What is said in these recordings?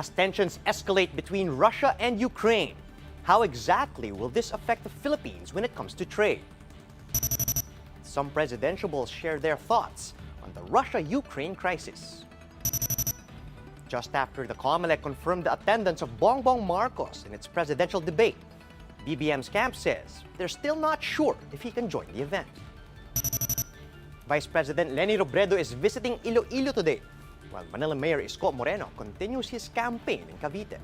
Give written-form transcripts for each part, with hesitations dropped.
As tensions escalate between Russia and Ukraine, how exactly will this affect the Philippines when it comes to trade? Some presidentiables share their thoughts on the Russia-Ukraine crisis. Just after the Comelec confirmed the attendance of Bongbong Marcos in its presidential debate, BBM's camp says they're still not sure if he can join the event. Vice President Leni Robredo is visiting Iloilo today, while Manila Mayor Isko Moreno continues his campaign in Cavite.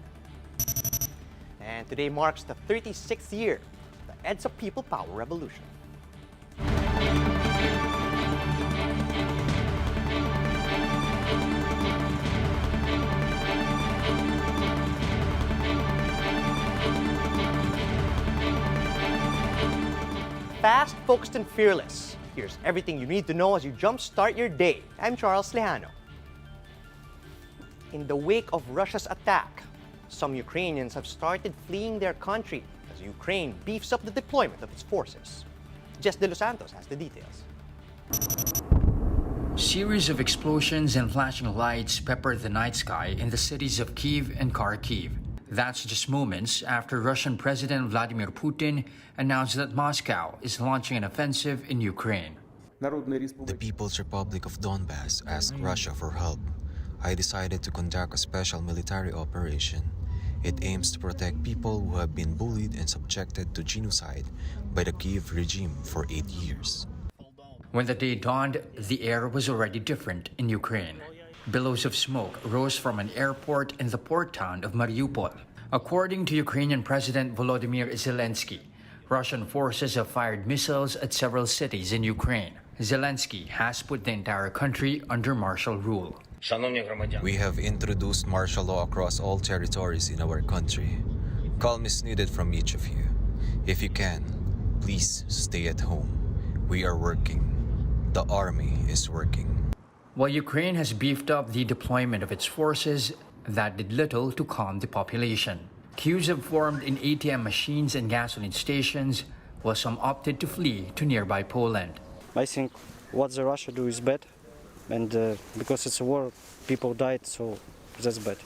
And today marks the 36th year of the EDSA People Power Revolution. Fast, focused, and fearless. Here's everything you need to know as you jumpstart your day. I'm Charles Lejano. In the wake of Russia's attack, some Ukrainians have started fleeing their country as Ukraine beefs up the deployment of its forces. Jess De Los Santos has the details. Series of explosions and flashing lights peppered the night sky in the cities of Kyiv and Kharkiv. That's just moments after Russian President Vladimir Putin announced that Moscow is launching an offensive in Ukraine. The People's Republic of Donbass asked Russia for help. I decided to conduct a special military operation. It aims to protect people who have been bullied and subjected to genocide by the Kyiv regime for 8 years. When the day dawned, the air was already different in Ukraine. Billows of smoke rose from an airport in the port town of Mariupol. According to Ukrainian President Volodymyr Zelensky, Russian forces have fired missiles at several cities in Ukraine. Zelensky has put the entire country under martial rule. We have introduced martial law across all territories in our country. Calm is needed from each of you. If you can, please stay at home. We are working. The army is working. While Ukraine has beefed up the deployment of its forces, that did little to calm the population. Queues have formed in ATM machines and gasoline stations, while some opted to flee to nearby Poland. I think what the Russia do is bad, and because it's a war, people died, so that's bad.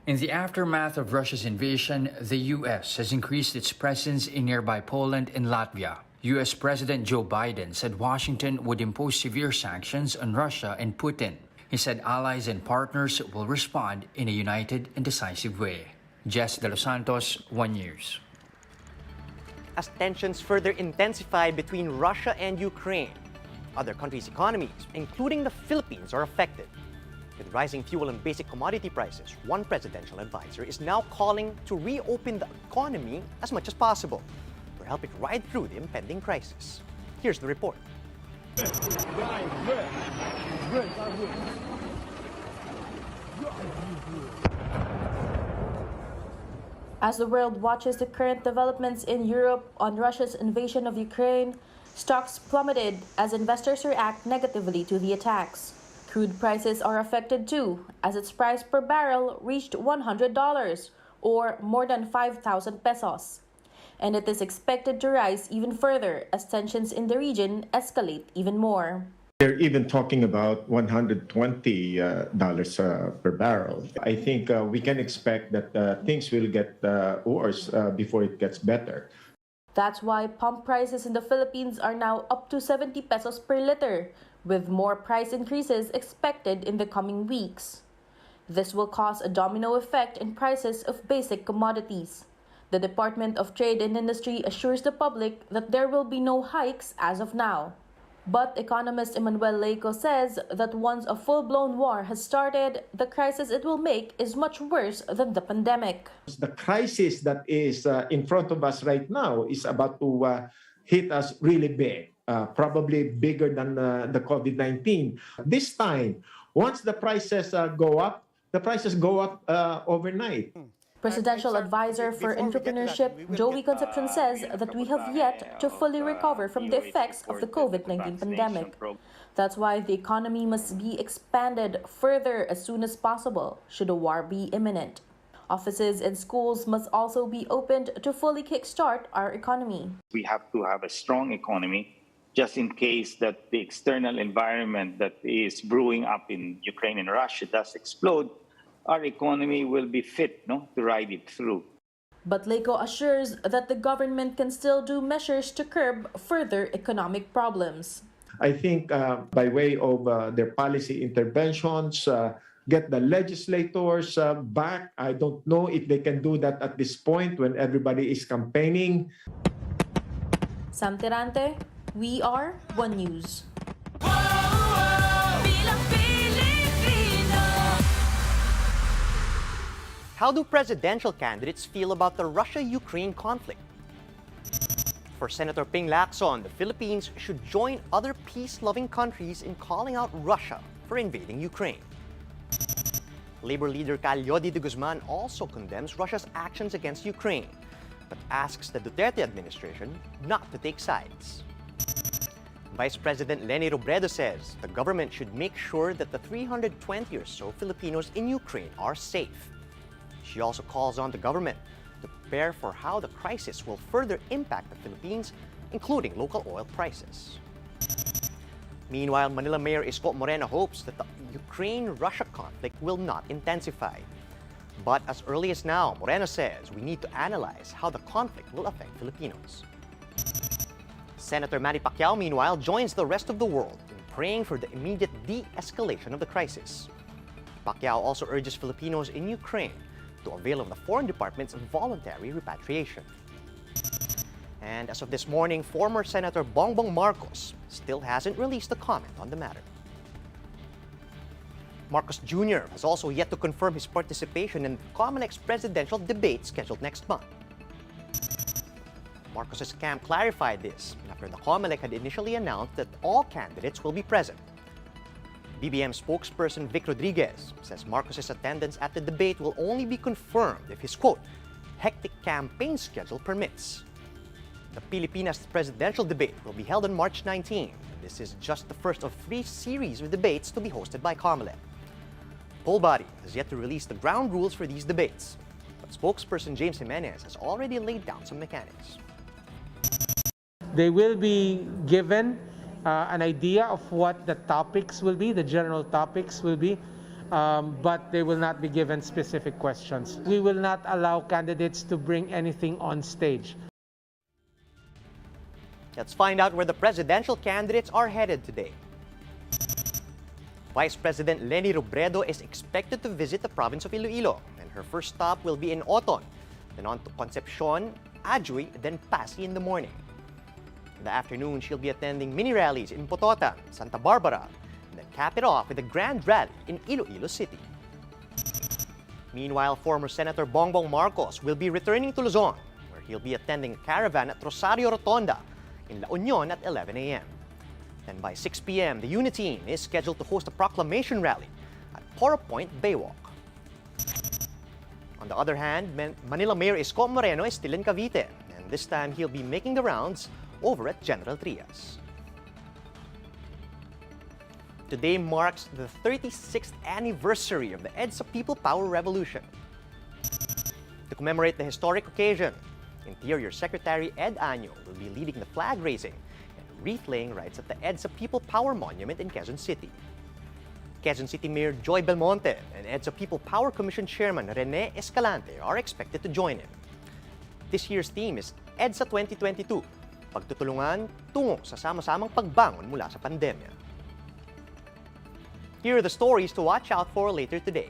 In the aftermath of Russia's invasion, the U.S. has increased its presence in nearby Poland and Latvia. U.S. President Joe Biden said Washington would impose severe sanctions on Russia and Putin. He said allies and partners will respond in a united and decisive way. Jess De Los Santos, One News. As tensions further intensify between Russia and Ukraine, other countries' economies, including the Philippines, are affected. With rising fuel and basic commodity prices, one presidential advisor is now calling to reopen the economy as much as possible to help it ride through the impending crisis. Here's the report. As the world watches the current developments in Europe on Russia's invasion of Ukraine, stocks plummeted as investors react negatively to the attacks. Crude prices are affected too, as its price per barrel reached $100, or more than 5,000 pesos. And it is expected to rise even further as tensions in the region escalate even more. They're even talking about $120 per barrel. I think we can expect that things will get worse before it gets better. That's why pump prices in the Philippines are now up to 70 pesos per liter, with more price increases expected in the coming weeks. This will cause a domino effect in prices of basic commodities. The Department of Trade and Industry assures the public that there will be no hikes as of now. But economist Emmanuel Leico says that once a full-blown war has started, the crisis it will make is much worse than the pandemic. The crisis that is in front of us right now is about to hit us really big, probably bigger than the COVID-19. This time, once the prices go up, the prices go up overnight. Presidential Advisor for Entrepreneurship, Joey Concepcion, says that we have yet to fully recover from the effects of the COVID-19 pandemic. That's why the economy must be expanded further as soon as possible, should a war be imminent. Offices and schools must also be opened to fully kickstart our economy. We have to have a strong economy just in case that the external environment that is brewing up in Ukraine and Russia does explode. our economy will be fit to ride it through. But Leco assures that the government can still do measures to curb further economic problems. I think by way of their policy interventions, get the legislators back. I don't know if they can do that at this point when everybody is campaigning. Sam Tirante, we are One News. How do presidential candidates feel about the Russia-Ukraine conflict? For Senator Ping Lacson, the Philippines should join other peace-loving countries in calling out Russia for invading Ukraine. Labor leader Calyodi de Guzman also condemns Russia's actions against Ukraine, but asks the Duterte administration not to take sides. Vice President Leni Robredo says the government should make sure that the 320 or so Filipinos in Ukraine are safe. She also calls on the government to prepare for how the crisis will further impact the Philippines, including local oil prices. Meanwhile, Manila Mayor Isko Moreno hopes that the Ukraine-Russia conflict will not intensify. But as early as now, Moreno says we need to analyze how the conflict will affect Filipinos. Senator Manny Pacquiao, meanwhile, joins the rest of the world in praying for the immediate de-escalation of the crisis. Pacquiao also urges Filipinos in Ukraine to avail of the Foreign Department's voluntary repatriation. And as of this morning, former Senator Bongbong Marcos still hasn't released a comment on the matter. Marcos Jr. has also yet to confirm his participation in Comelec's presidential debate scheduled next month. Marcos's camp clarified this after the Comelec had initially announced that all candidates will be present. BBM spokesperson Vic Rodriguez says Marcos's attendance at the debate will only be confirmed if his, quote, hectic campaign schedule permits. The Pilipinas presidential debate will be held on March 19. This is just the first of 3 series of debates to be hosted by Comelec. Poll body has yet to release the ground rules for these debates, but spokesperson James Jimenez has already laid down some mechanics. They will be given an idea of what the topics will be, the general topics will be, but they will not be given specific questions. We will not allow candidates to bring anything on stage. Let's find out where the presidential candidates are headed today. Vice President Leni Robredo is expected to visit the province of Iloilo, and her first stop will be in Oton, then on to Concepcion, Ajuy, then Pasay in the morning. In the afternoon, she'll be attending mini rallies in Pototan, Santa Barbara, and then cap it off with a grand rally in Iloilo City. Meanwhile, former Senator Bongbong Marcos will be returning to Luzon, where he'll be attending a caravan at Rosario Rotonda in La Union at 11 a.m. Then by 6 p.m., the Uniteam is scheduled to host a proclamation rally at Poro Point Baywalk. On the other hand, Manila Mayor Isko Moreno is still in Cavite, and this time he'll be making the rounds over at General Trias. Today marks the 36th anniversary of the EDSA People Power Revolution. To commemorate the historic occasion, Interior Secretary Ed Año will be leading the flag raising and wreath-laying rites at the EDSA People Power Monument in Quezon City. Quezon City Mayor Joy Belmonte and EDSA People Power Commission Chairman Rene Escalante are expected to join him. This year's theme is EDSA 2022, Pagtutulungan tungo sa sama-samang pagbangon mula sa pandemya. Here are the stories to watch out for later today.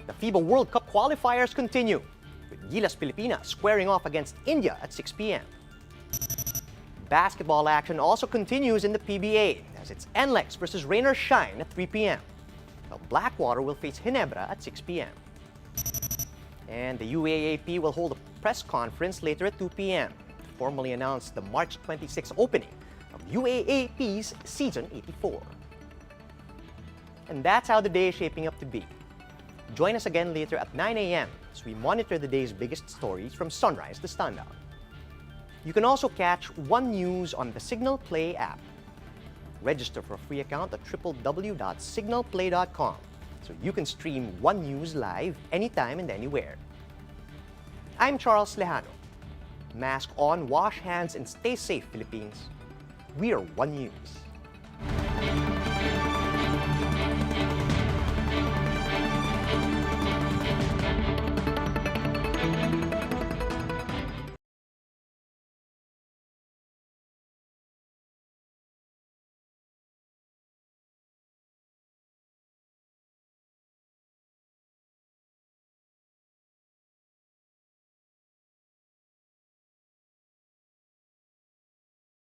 The FIBA World Cup qualifiers continue, with Gilas Pilipinas squaring off against India at 6 p.m. Basketball action also continues in the PBA as it's NLEX versus Rain or Shine at 3 p.m. While Blackwater will face Ginebra at 6 p.m. And the UAAP will hold a press conference later at 2 p.m. to formally announce the March 26 opening of UAAP's Season 84. And that's how the day is shaping up to be. Join us again later at 9 a.m. as we monitor the day's biggest stories from sunrise to sundown. You can also catch One News on the Signal Play app. Register for a free account at www.signalplay.com so you can stream One News live anytime and anywhere. I'm Charles Lejano. Mask on, wash hands, and stay safe, Philippines. We are One News.